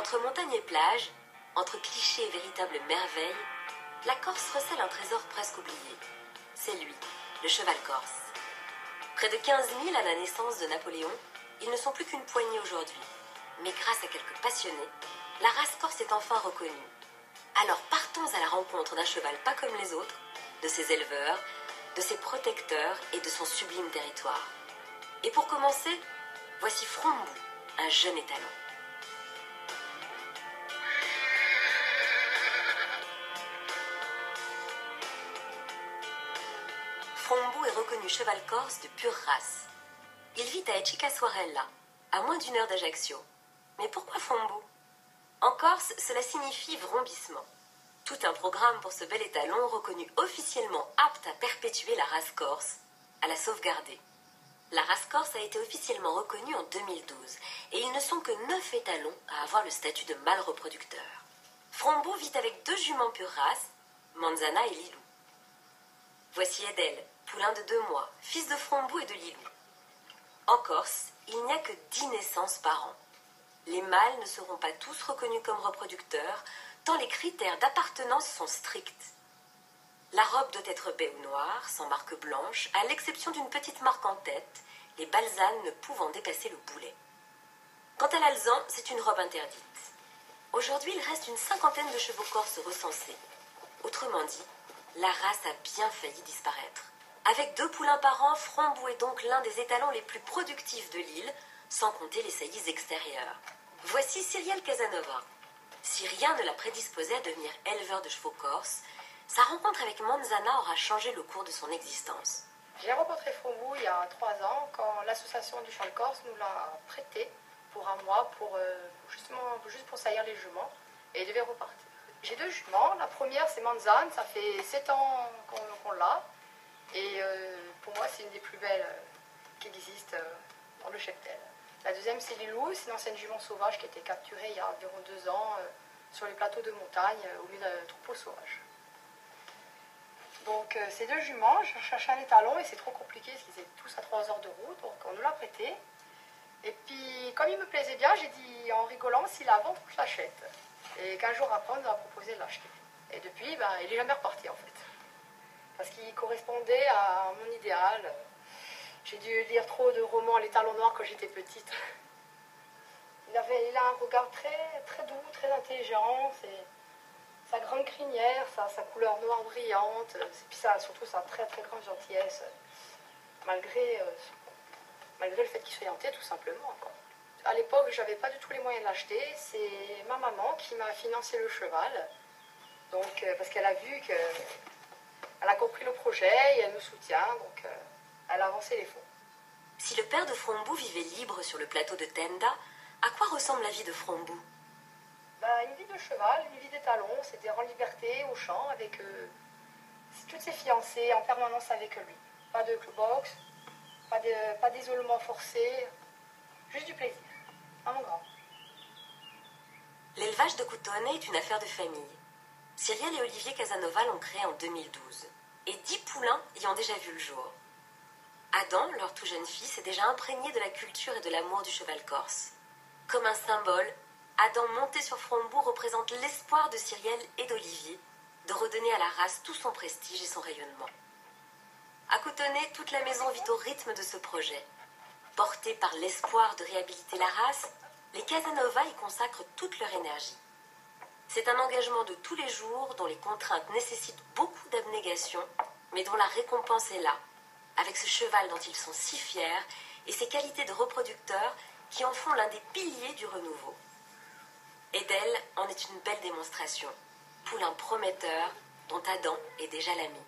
Entre montagne et plage, entre clichés et véritables merveilles, la Corse recèle un trésor presque oublié. C'est lui, le cheval corse. Près de 15 000 à la naissance de Napoléon, ils ne sont plus qu'une poignée aujourd'hui. Mais grâce à quelques passionnés, la race corse est enfin reconnue. Alors partons à la rencontre d'un cheval pas comme les autres, de ses éleveurs, de ses protecteurs et de son sublime territoire. Et pour commencer, voici Frombou, un jeune étalon. Frombou est reconnu cheval corse de pure race. Il vit à Echika-Soarella, à moins d'1 heure d'Ajaccio. Mais pourquoi Frombou? En Corse, cela signifie vrombissement. Tout un programme pour ce bel étalon reconnu officiellement apte à perpétuer la race corse, à la sauvegarder. La race corse a été officiellement reconnue en 2012 et ils ne sont que 9 étalons à avoir le statut de mâle reproducteur. Frombou vit avec 2 juments pure race, Manzana et Lilou. Voici Edel, poulain de 2 mois, fils de Frombou et de Lilou. En Corse, il n'y a que 10 naissances par an. Les mâles ne seront pas tous reconnus comme reproducteurs, tant les critères d'appartenance sont stricts. La robe doit être baie ou noire, sans marque blanche, à l'exception d'une petite marque en tête, les balsanes ne pouvant dépasser le boulet. Quant à l'alezan, c'est une robe interdite. Aujourd'hui, il reste une 50aine de chevaux corses recensés. Autrement dit, la race a bien failli disparaître. Avec 2 poulains par an, Frombou est donc l'un des étalons les plus productifs de l'île, sans compter les saillies extérieures. Voici Cyrielle Casanova. Si rien ne l'a prédisposé à devenir éleveur de chevaux corses, sa rencontre avec Manzana aura changé le cours de son existence. J'ai rencontré Frombou il y a 3 ans quand l'association du cheval corse nous l'a prêté pour un mois juste pour saillir les juments et il devait repartir. J'ai 2 juments. La première c'est Manzane, ça fait 7 ans qu'on l'a et pour moi c'est une des plus belles qui existent dans le cheptel. La deuxième c'est Lilou, c'est une ancienne jument sauvage qui a été capturée il y a environ 2 ans sur les plateaux de montagne au milieu d'un troupeau sauvage. Donc ces 2 juments, je cherchais un étalon et c'est trop compliqué parce qu'ils étaient tous à 3 heures de route, donc on nous l'a prêté. Et puis comme il me plaisait bien, j'ai dit en rigolant, s'il la vend, je l'achète. Et 15 jours après, on nous a proposé de l'acheter. Et depuis, il n'est jamais reparti en fait. Parce qu'il correspondait à mon idéal. J'ai dû lire trop de romans à l'étalon noir quand j'étais petite. Il a un regard très, très doux, très intelligent. Sa grande crinière, sa couleur noire brillante, et puis surtout sa très très grande gentillesse, malgré le fait qu'il soit hanté tout simplement. Quoi. À l'époque, je n'avais pas du tout les moyens de l'acheter, c'est ma maman qui m'a financé le cheval, donc, parce qu'elle a vu qu'elle a compris le projet et elle me soutient, donc elle a avancé les fonds. Si le père de Frombou vivait libre sur le plateau de Tenda, à quoi ressemble la vie de Frombou? Une vie de cheval, une vie d'étalon, c'était en liberté, au champ, avec toutes ses fiancées, en permanence avec lui. Pas de box, pas d'isolement forcé, juste du plaisir, à mon grand. L'élevage de Coutone est une affaire de famille. Cyrielle et Olivier Casanova l'ont créé en 2012, et 10 poulains y ont déjà vu le jour. Adam, leur tout jeune fils, est déjà imprégné de la culture et de l'amour du cheval corse. Comme un symbole, Adam monté sur Frombou représente l'espoir de Cyrielle et d'Olivier de redonner à la race tout son prestige et son rayonnement. À Coutone, toute la maison vit au rythme de ce projet. Portés par l'espoir de réhabiliter la race, les Casanova y consacrent toute leur énergie. C'est un engagement de tous les jours dont les contraintes nécessitent beaucoup d'abnégation, mais dont la récompense est là, avec ce cheval dont ils sont si fiers et ses qualités de reproducteur qui en font l'un des piliers du renouveau. Edel en est une belle démonstration, poulain prometteur dont Adam est déjà l'ami.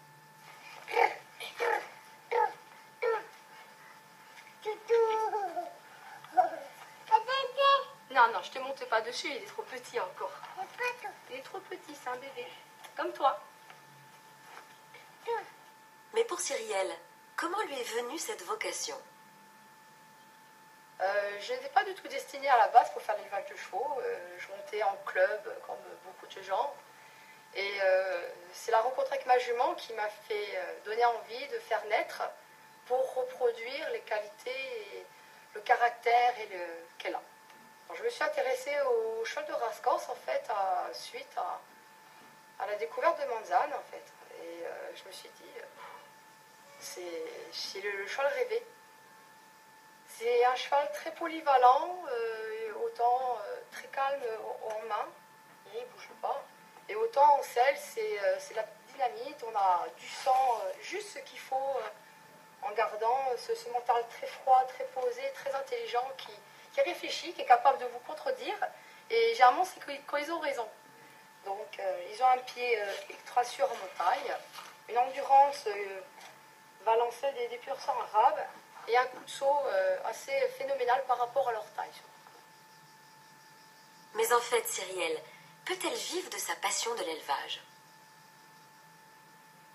Non, je te monte pas dessus, il est trop petit encore. Il est trop petit, c'est un bébé. Comme toi. Mais pour Cyrielle, comment lui est venue cette vocation? Je n'étais pas du tout destinée à la base pour faire l'élevage de chevaux. Je montais en club, comme beaucoup de gens. Et c'est la rencontre avec ma jument qui m'a fait donner envie de faire naître pour reproduire les qualités, et le caractère qu'elle a. Alors, je me suis intéressée au cheval de race corse en fait, suite à la découverte de Manzane en fait. Et je me suis dit, c'est le cheval rêvé. C'est un cheval très polyvalent, autant très calme en main, il ne bouge pas. Et autant en selle, c'est la dynamite, on a du sang, juste ce qu'il faut, en gardant ce mental très froid, très posé, très intelligent, qui réfléchit, qui est capable de vous contredire. Et généralement, c'est quand ils ont raison. Donc, ils ont un pied extra sûr en montagne, une endurance va lancer des purs sangs arabes et un coup de saut assez phénoménal par rapport à leur taille. Mais en fait, Cyrielle, peut-elle vivre de sa passion de l'élevage?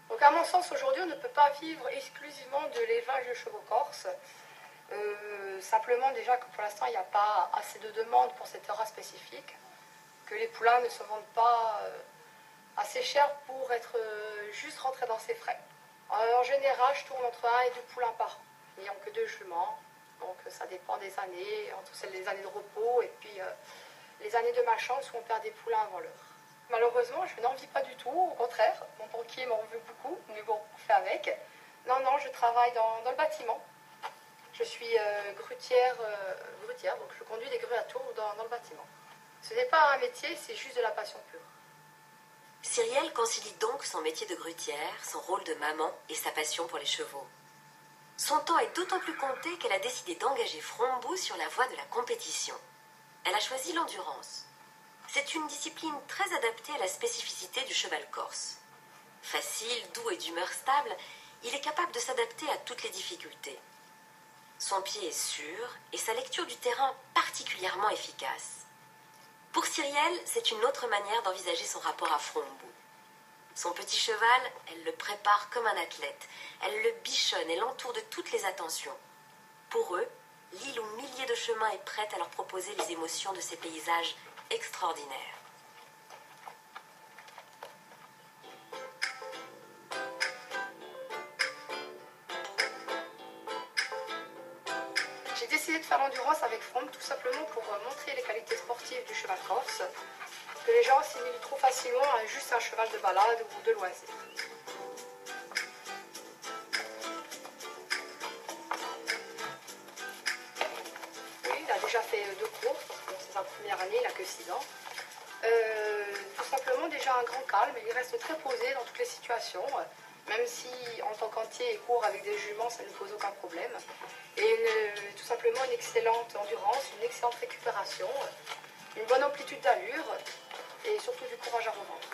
Donc à mon sens, aujourd'hui, on ne peut pas vivre exclusivement de l'élevage de chevaux corses. Simplement déjà que pour l'instant, il n'y a pas assez de demandes pour cette race spécifique, que les poulains ne se vendent pas assez cher pour être juste rentrés dans ses frais. En général, je tourne entre 1 et 2 poulains par an, n'ayant que 2 juments. Donc ça dépend des années, entre celles des années de repos et puis les années de malchance où on perd des poulains avant l'heure. Malheureusement, je n'en vis pas du tout, au contraire. Mon banquier m'en veut beaucoup, mais bon, on fait avec. Non, je travaille dans le bâtiment. Je suis grutière, donc je conduis des grues à tour dans le bâtiment. Ce n'est pas un métier, c'est juste de la passion pure. Cyrielle concilie donc son métier de grutière, son rôle de maman et sa passion pour les chevaux. Son temps est d'autant plus compté qu'elle a décidé d'engager Frombou sur la voie de la compétition. Elle a choisi l'endurance. C'est une discipline très adaptée à la spécificité du cheval corse. Facile, doux et d'humeur stable, il est capable de s'adapter à toutes les difficultés. Son pied est sûr et sa lecture du terrain particulièrement efficace. Pour Cyrielle, c'est une autre manière d'envisager son rapport à Frombou. Son petit cheval, elle le prépare comme un athlète. Elle le bichonne et l'entoure de toutes les attentions. Pour eux, l'île aux milliers de chemins est prête à leur proposer les émotions de ces paysages extraordinaires. J'ai décidé de faire l'endurance avec Frombou tout simplement pour montrer les qualités sportives du cheval corse, que les gens assimilent trop facilement à juste un cheval de balade ou de loisir. Oui, il a déjà fait 2 courses, parce que c'est sa première année, il n'a que 6 ans. Tout simplement déjà un grand calme, il reste très posé dans toutes les situations, même si en tant qu'entier il court avec des juments, ça ne pose aucun problème. Et tout simplement une excellente endurance, une excellente récupération, une bonne amplitude d'allure et surtout du courage à revendre.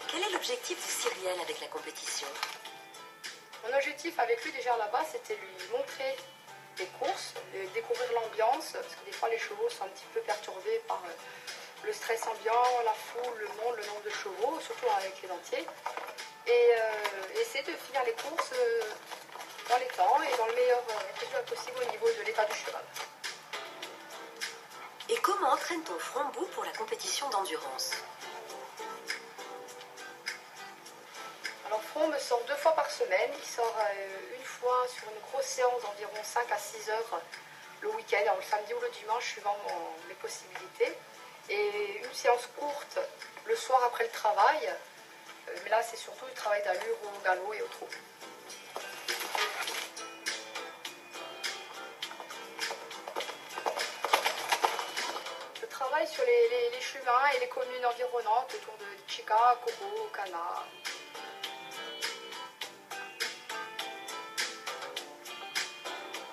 Quel est l'objectif de Cyrielle avec la compétition? Mon objectif avec lui déjà là-bas, c'était lui montrer les courses, découvrir l'ambiance, parce que des fois les chevaux sont un petit peu perturbés par le stress ambiant, la foule, le monde, le nombre de chevaux, surtout avec les dentiers. Et essayer de finir les courses dans les temps et dans le meilleur résultat possible au niveau de l'état du cheval. Et comment entraîne-t-on Frombou pour la compétition d'endurance? Alors Frombou sort 2 fois par semaine, il sort une fois sur une grosse séance d'environ 5 à 6 heures le week-end, alors le samedi ou le dimanche suivant mes possibilités, et une séance courte le soir après le travail, mais là c'est surtout du travail d'allure au galop et au trot. Je travaille sur les chemins et les communes environnantes autour de Chika, Kobo, Kana.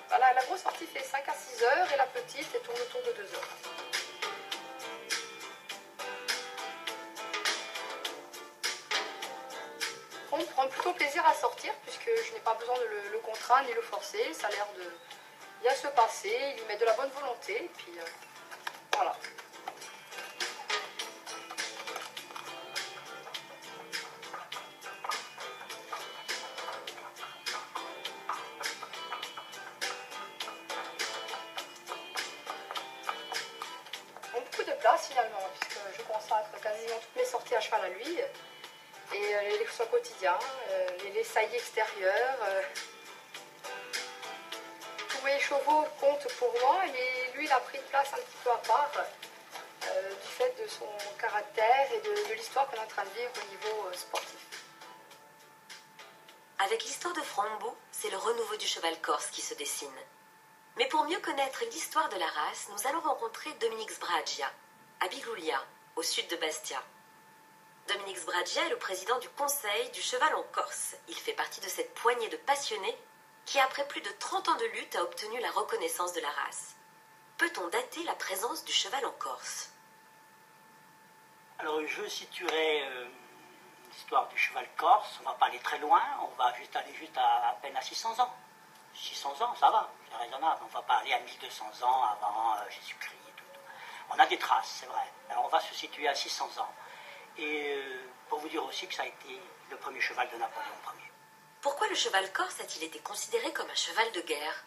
Voilà, la grosse sortie fait 5 à 6 heures et la petite elle tourne autour de 2 heures. On prend plutôt plaisir à sortir puisque je n'ai pas besoin de le contraindre ni le forcer. Ça a l'air de bien se passer, il y met de la bonne volonté et puis voilà. Beaucoup de place finalement puisque je consacre quasiment toutes mes sorties à cheval à lui. Et les soins quotidiens, les saillies extérieures, tout les chevaux comptent pour moi, mais lui, il a pris une place un petit peu à part du fait de son caractère et de l'histoire qu'on est en train de vivre au niveau sportif. Avec l'histoire de Framboux, c'est le renouveau du cheval corse qui se dessine. Mais pour mieux connaître l'histoire de la race, nous allons rencontrer Dominique Sbragia, à Bigoulia, au sud de Bastia. Dominique Sbragia est le président du conseil du cheval en Corse. Il fait partie de cette poignée de passionnés qui, après plus de 30 ans de lutte, a obtenu la reconnaissance de la race. Peut-on dater la présence du cheval en Corse? Alors je situerai l'histoire du cheval corse, on va pas aller très loin, on va juste aller à peine à 600 ans. 600 ans, ça va, c'est raisonnable, on ne va pas aller à 1200 ans avant Jésus-Christ et tout. On a des traces, c'est vrai. Alors on va se situer à 600 ans. Et pour vous dire aussi que ça a été le premier cheval de Napoléon Ier. Pourquoi le cheval corse a-t-il été considéré comme un cheval de guerre?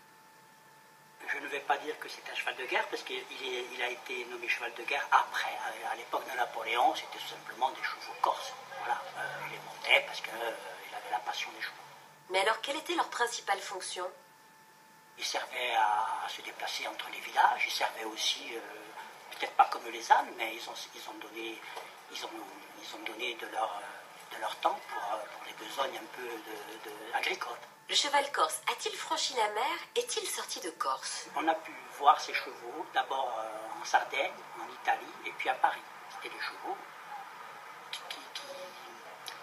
Je ne vais pas dire que c'est un cheval de guerre, parce qu'il a été nommé cheval de guerre après. À l'époque de Napoléon, c'était simplement des chevaux corses. Voilà, il les montait parce qu'il avait la passion des chevaux. Mais alors, quelle était leur principale fonction? Ils servaient à se déplacer entre les villages, ils servaient aussi, peut-être pas comme les ânes, mais ils ont donné de leur temps pour les besognes un peu agricoles. Le cheval corse a-t-il franchi la mer? Est-il sorti de Corse? On a pu voir ces chevaux d'abord en Sardaigne, en Italie, et puis à Paris. C'était des chevaux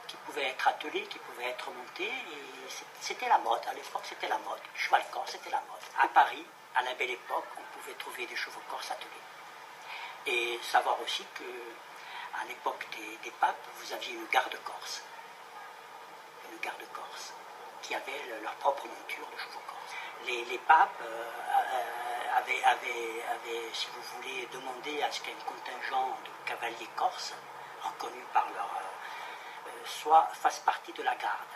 qui pouvaient être attelés, qui pouvaient être montés, et c'était la mode. À l'époque, c'était la mode. Le cheval corse, c'était la mode. À Paris, à la belle époque, on pouvait trouver des chevaux corses attelés. Et savoir aussi que à l'époque des papes, vous aviez une garde corse. Une garde corse, qui avaient leur propre monture de chevaux corse. Les papes avaient, si vous voulez, demandé à ce qu'un contingent de cavaliers corses, reconnus par leur... fasse partie de la garde.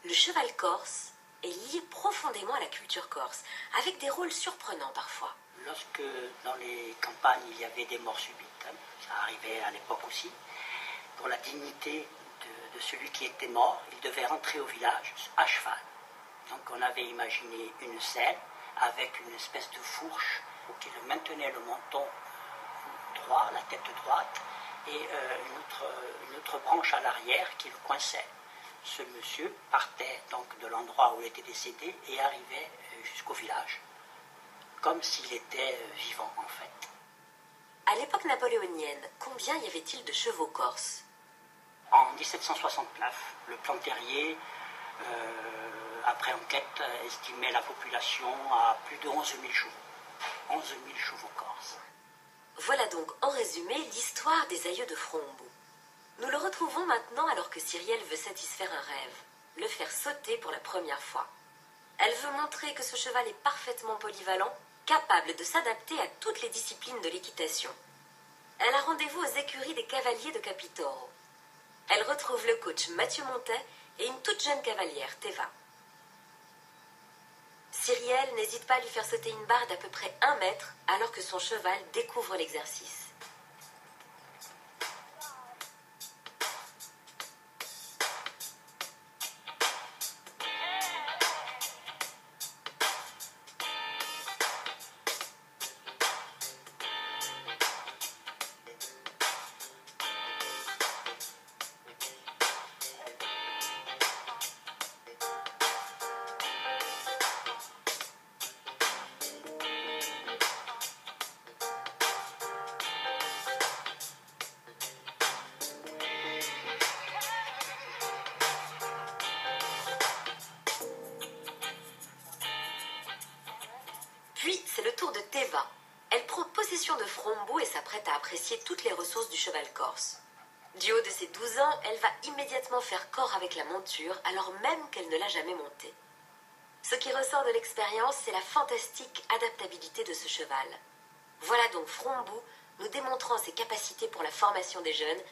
Le cheval corse est lié profondément à la culture corse, avec des rôles surprenants parfois. Lorsque dans les campagnes il y avait des morts subites, ça arrivait à l'époque aussi, pour la dignité de celui qui était mort, il devait rentrer au village à cheval. Donc on avait imaginé une selle avec une espèce de fourche qui maintenait le menton droit, la tête droite, et une autre branche à l'arrière qui le coinçait. Ce monsieur partait donc de l'endroit où il était décédé et arrivait jusqu'au village, comme s'il était vivant en fait. À l'époque napoléonienne, combien y avait-il de chevaux corses? En 1769, le plan Terrier, après enquête, estimait la population à plus de 11 000 chevaux. 11 000 chevaux corses. Voilà donc en résumé l'histoire des aïeux de Framboux. Nous le retrouvons maintenant alors que Cyrielle veut satisfaire un rêve, le faire sauter pour la première fois. Elle veut montrer que ce cheval est parfaitement polyvalent, capable de s'adapter à toutes les disciplines de l'équitation. Elle a rendez-vous aux écuries des cavaliers de Capitoro. Elle retrouve le coach Mathieu Montet et une toute jeune cavalière, Teva. Cyrielle n'hésite pas à lui faire sauter une barre d'à peu près 1 mètre alors que son cheval découvre l'exercice. Puis, c'est le tour de Teva. Elle prend possession de Framboux et s'apprête à apprécier toutes les ressources du cheval corse. Du haut de ses 12 ans, elle va immédiatement faire corps avec la monture, alors même qu'elle ne l'a jamais montée. Ce qui ressort de l'expérience, c'est la fantastique adaptabilité de ce cheval. Voilà donc Framboux nous démontrant ses capacités pour la formation des jeunes,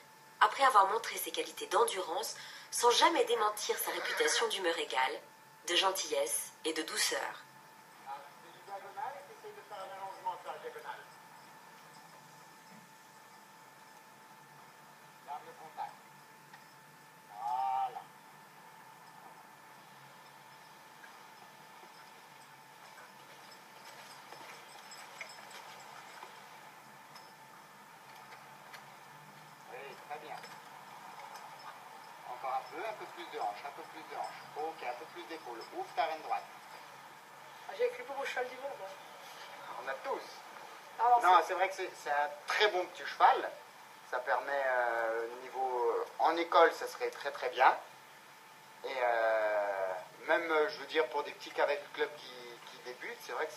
après avoir montré ses qualités d'endurance, sans jamais démentir sa réputation d'humeur égale, de gentillesse et de douceur. peu, un peu plus de hanche, un peu plus de hanche. Ok, un peu plus d'épaule. Ouvre ta reine droite. J'ai avec le plus beau cheval du monde. Hein. On a tous. Alors, Non, c'est vrai que c'est un très bon petit cheval. Ça permet, en école, ça serait très très bien. Et même, je veux dire, pour des petits avec le club qui débutent, c'est vrai que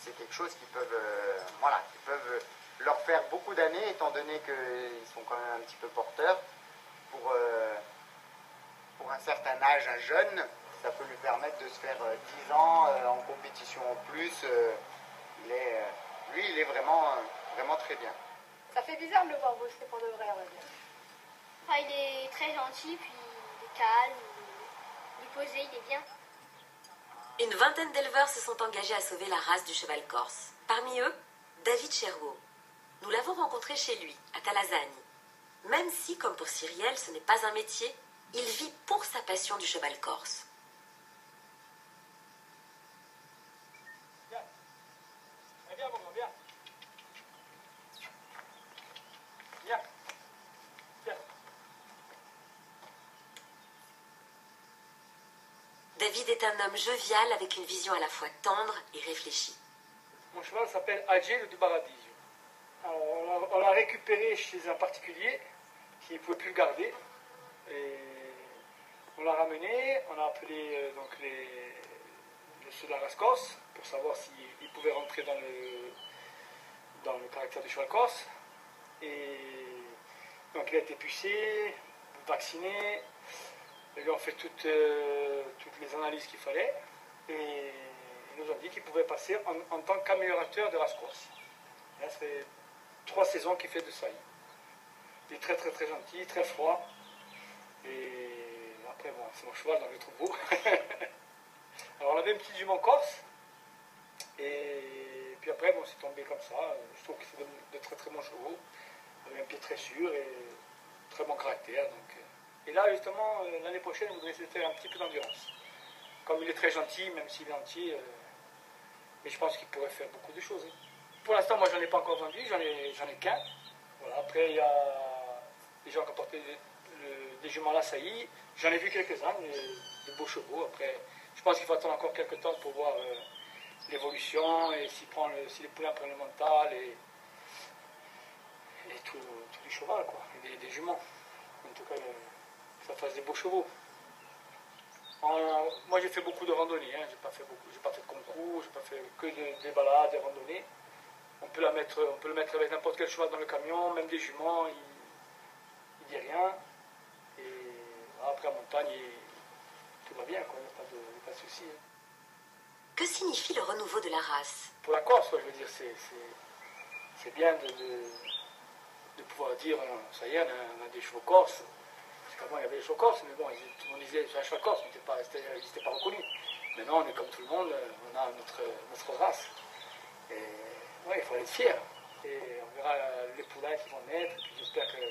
c'est quelque chose qui peuvent leur faire beaucoup d'années, étant donné qu'ils sont quand même un petit peu porteurs. Pour un certain âge, un jeune, ça peut lui permettre de se faire 10 ans en compétition en plus. Lui, il est vraiment, vraiment très bien. ça fait bizarre de le voir bosser pour de vrai, on va dire. Enfin, il est très gentil, puis il est calme, il est posé, il est bien. Une vingtaine d'éleveurs se sont engagés à sauver la race du cheval corse. Parmi eux, David Cherwau. Nous l'avons rencontré chez lui, à Talazzani. Même si, comme pour Cyrielle, ce n'est pas un métier, il vit pour sa passion du cheval corse. Viens, mon grand, viens. Viens. Viens. David est un homme jovial avec une vision à la fois tendre et réfléchie. Mon cheval s'appelle Adjé le Dubaradisio. Alors, on l'a récupéré chez un particulier qui ne pouvait plus le garder. Et on l'a ramené, on a appelé ceux de la race corse pour savoir s'il pouvait rentrer dans le caractère du cheval corse. Et donc il a été pucé, vacciné, et lui ont fait toutes les analyses qu'il fallait. Et ils nous ont dit qu'il pouvait passer en tant qu'améliorateur de race corse. Là, ça fait 3 saisons qu'il fait de ça. Il est très très très gentil, très froid. Et après, bon, c'est mon cheval, donc je le trouve beau. Alors on avait une petite jument corse. Et puis après, bon, c'est tombé comme ça. Je trouve que c'est de très très bons chevaux. Avec un pied très sûr et très bon caractère. Donc. Et là, justement, l'année prochaine, on voudrait essayer de faire un petit peu d'endurance. Comme il est très gentil, même s'il est entier, mais je pense qu'il pourrait faire beaucoup de choses. Hein. Pour l'instant, moi, j'en ai pas encore vendu, j'en ai qu'un. Voilà, après, il y a des gens qui ont porté des juments là, ça y est. J'en ai vu quelques-uns, de beaux chevaux. Après, je pense qu'il faut attendre encore quelques temps pour voir l'évolution et si les poulains prennent le mental et tout du cheval, quoi, et des juments. En tout cas, ça fasse des beaux chevaux. Moi, j'ai fait beaucoup de randonnées, hein. J'ai pas fait de concours, j'ai pas fait que des balades, des randonnées. On peut le mettre avec n'importe quel cheval dans le camion, même des juments, il dit rien. Et après, en montagne, tout va bien, quoi. Il n'y a pas de souci. Hein. Que signifie le renouveau de la race? Pour la Corse, je veux dire, c'est bien de pouvoir dire, ça y est, on a des chevaux corses. Parce qu'avant, il y avait des chevaux corses, mais bon, tout le monde disait c'est un cheval corse, mais ils n'étaient pas reconnus. Maintenant, on est comme tout le monde, on a notre race. Et ouais, il faut être fier. Et on verra les poulains qui vont naître, et puis j'espère qu'il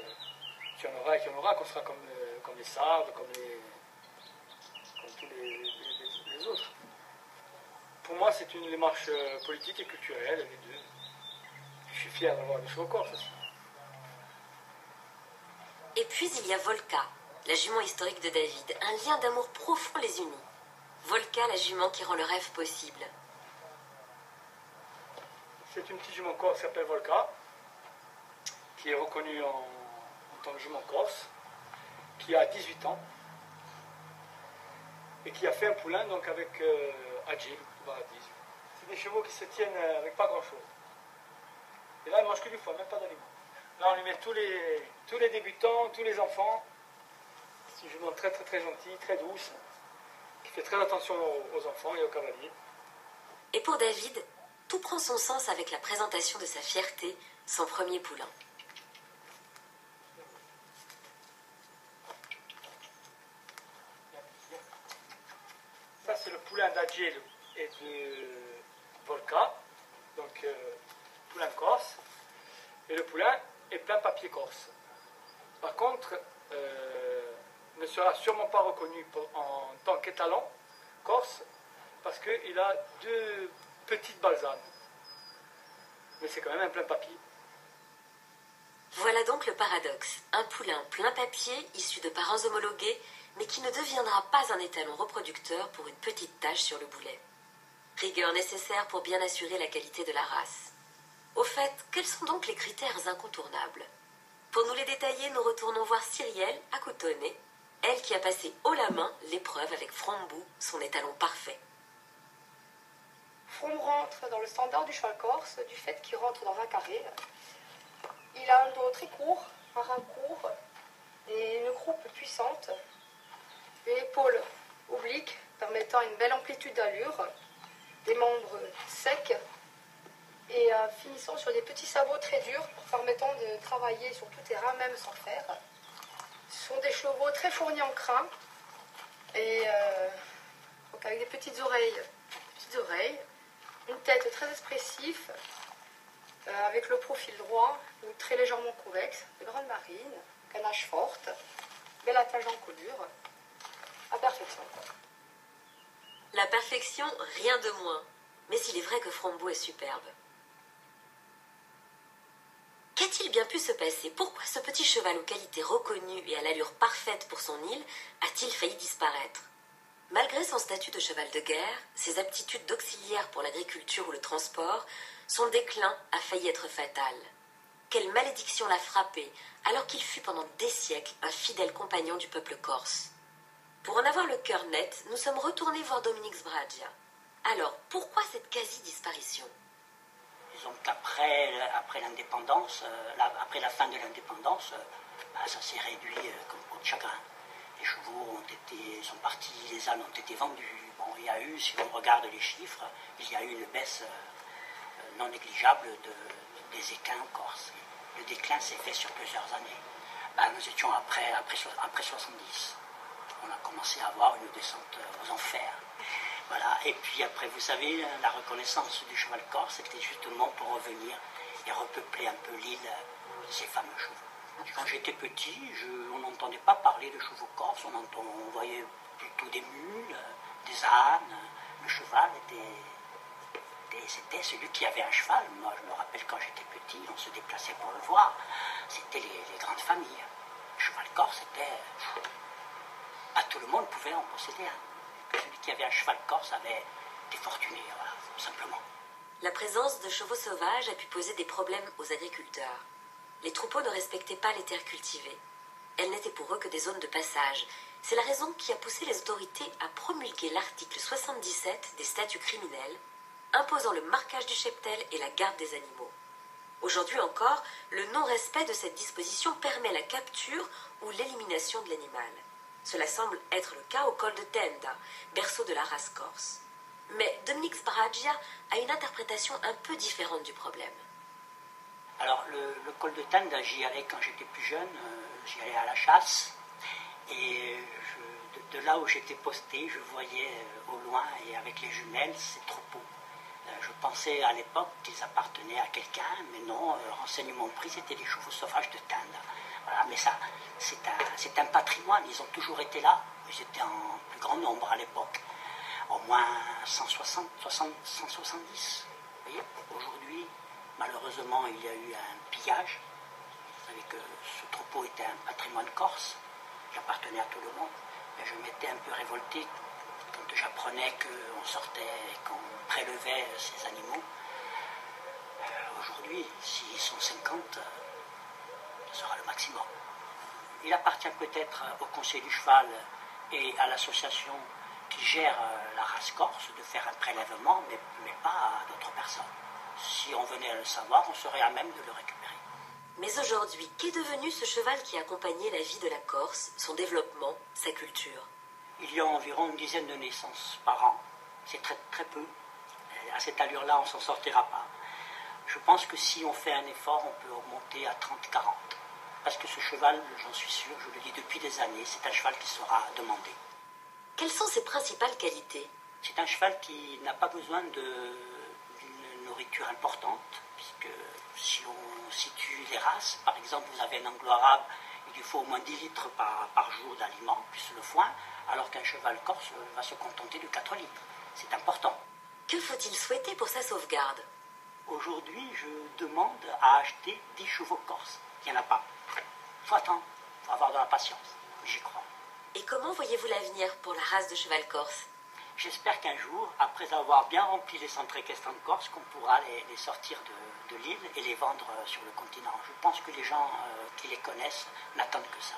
y en aura, qu'on sera comme les sardes, comme tous les autres. Pour moi, c'est une démarche politique et culturelle, les deux. Je suis fier d'avoir des chevaux corses aussi. Et puis il y a Volca, la jument historique de David. Un lien d'amour profond les unit. Volca, la jument qui rend le rêve possible. C'est une petite jument corse qui s'appelle Volca, qui est reconnue en tant que jument corse, qui a 18 ans, et qui a fait un poulain donc avec Adjé, le Paradis. C'est des chevaux qui se tiennent avec pas grand chose. Et là, ils mangent que du foie, même pas d'aliments. Là, on lui met tous les débutants, tous les enfants. C'est une jument très très très gentille, très douce, qui fait très attention aux enfants et aux cavaliers. Et pour David, tout prend son sens avec la présentation de sa fierté, son premier poulain. Ça, c'est le poulain d'Adjé et de Volca, donc poulain corse. Et le poulain est plein papier corse. Par contre, ne sera sûrement pas reconnu en tant qu'étalon corse, parce qu'il a 2 petites balsanes. Mais c'est quand même un plein papier. Voilà donc le paradoxe. Un poulain plein papier, issu de parents homologués, mais qui ne deviendra pas un étalon reproducteur pour une petite tache sur le boulet. Rigueur nécessaire pour bien assurer la qualité de la race. Au fait, quels sont donc les critères incontournables? Pour nous les détailler, nous retournons voir Cyrielle à Cotonnet, elle qui a passé haut la main l'épreuve avec Frombou, son étalon parfait. Frombe rentre dans le standard du cheval corse du fait qu'il rentre dans un carré. Il a un dos très court, un rein court et une croupe puissante. Une épaule oblique permettant une belle amplitude d'allure. Des membres secs et finissant sur des petits sabots très durs permettant de travailler sur tout terrain, même sans fer. Ce sont des chevaux très fournis en crin et donc avec des petites oreilles, une tête très expressive, avec le profil droit ou très légèrement convexe, de grandes narines, canache forte, bel attelage en colure, à perfection. La perfection, rien de moins. Mais il est vrai que Frombou est superbe. Qu'a-t-il bien pu se passer? Pourquoi ce petit cheval aux qualités reconnues et à l'allure parfaite pour son île a-t-il failli disparaître? Malgré son statut de cheval de guerre, ses aptitudes d'auxiliaire pour l'agriculture ou le transport, son déclin a failli être fatal. Quelle malédiction l'a frappé, alors qu'il fut pendant des siècles un fidèle compagnon du peuple corse. Pour en avoir le cœur net, nous sommes retournés voir Dominique Sbragia. Alors, pourquoi cette quasi-disparition? Disons qu'après l'indépendance, après la fin de l'indépendance, ça s'est réduit comme peau de chagrin. Les chevaux sont partis, les ânes ont été vendus. Bon, il y a eu, si on regarde les chiffres, il y a eu une baisse non négligeable des équins en Corse. Le déclin s'est fait sur plusieurs années. Nous étions après 70. On a commencé à avoir une descente aux enfers. Voilà. Et puis après, vous savez, la reconnaissance du cheval corse, c'était justement pour revenir et repeupler un peu l'île de ces fameux chevaux. Quand j'étais petit, on n'entendait pas parler de chevaux corses, on voyait plutôt des mules, des ânes. Le cheval c'était celui qui avait un cheval. Moi, je me rappelle quand j'étais petit, on se déplaçait pour le voir. C'était les grandes familles. Le cheval corse, c'était... Pas tout le monde pouvait en posséder un. Celui qui avait un cheval corse avait été fortuné, voilà, simplement. La présence de chevaux sauvages a pu poser des problèmes aux agriculteurs. Les troupeaux ne respectaient pas les terres cultivées. Elles n'étaient pour eux que des zones de passage. C'est la raison qui a poussé les autorités à promulguer l'article 77 des statuts criminels, imposant le marquage du cheptel et la garde des animaux. Aujourd'hui encore, le non-respect de cette disposition permet la capture ou l'élimination de l'animal. Cela semble être le cas au col de Tenda, berceau de la race corse. Mais Dominique Sbragia a une interprétation un peu différente du problème. Alors, le col de Tenda, j'y allais quand j'étais plus jeune, j'y allais à la chasse. Et de là où j'étais posté, je voyais au loin et avec les jumelles ces troupeaux. Je pensais à l'époque qu'ils appartenaient à quelqu'un, mais non, renseignement pris, c'était des chevaux sauvages de Tenda. Voilà, mais ça, c'est un patrimoine, ils ont toujours été là. Ils étaient en plus grand nombre à l'époque, au moins 170. Vous voyez, aujourd'hui, malheureusement, il y a eu un pillage. Vous savez que ce troupeau était un patrimoine corse, il appartenait à tout le monde. Et je m'étais un peu révolté quand j'apprenais qu'on sortait et qu'on prélevait ces animaux. Aujourd'hui, s'ils sont 50, ce sera le maximum. Il appartient peut-être au Conseil du cheval et à l'association qui gère la race corse de faire un prélèvement, mais pas à d'autres personnes. Si on venait à le savoir, on serait à même de le récupérer. Mais aujourd'hui, qu'est devenu ce cheval qui accompagnait la vie de la Corse, son développement, sa culture? Il y a environ une dizaine de naissances par an. C'est très, très peu. À cette allure-là, on ne s'en sortira pas. Je pense que si on fait un effort, on peut augmenter à 30-40. Parce que ce cheval, j'en suis sûr, je le dis depuis des années, c'est un cheval qui sera demandé. Quelles sont ses principales qualités? C'est un cheval qui n'a pas besoin d'une nourriture importante, puisque si on situe les races, par exemple, vous avez un anglo-arabe, il lui faut au moins 10 litres par jour d'aliments, plus le foin, alors qu'un cheval corse va se contenter de 4 litres. C'est important. Que faut-il souhaiter pour sa sauvegarde? Aujourd'hui, je demande à acheter 10 chevaux corses. Il n'y en a pas. Il faut attendre, il faut avoir de la patience. J'y crois. Et comment voyez-vous l'avenir pour la race de cheval corse? J'espère qu'un jour, après avoir bien rempli les centres équestrins de Corse, qu'on pourra les sortir de l'île et les vendre sur le continent. Je pense que les gens qui les connaissent n'attendent que ça.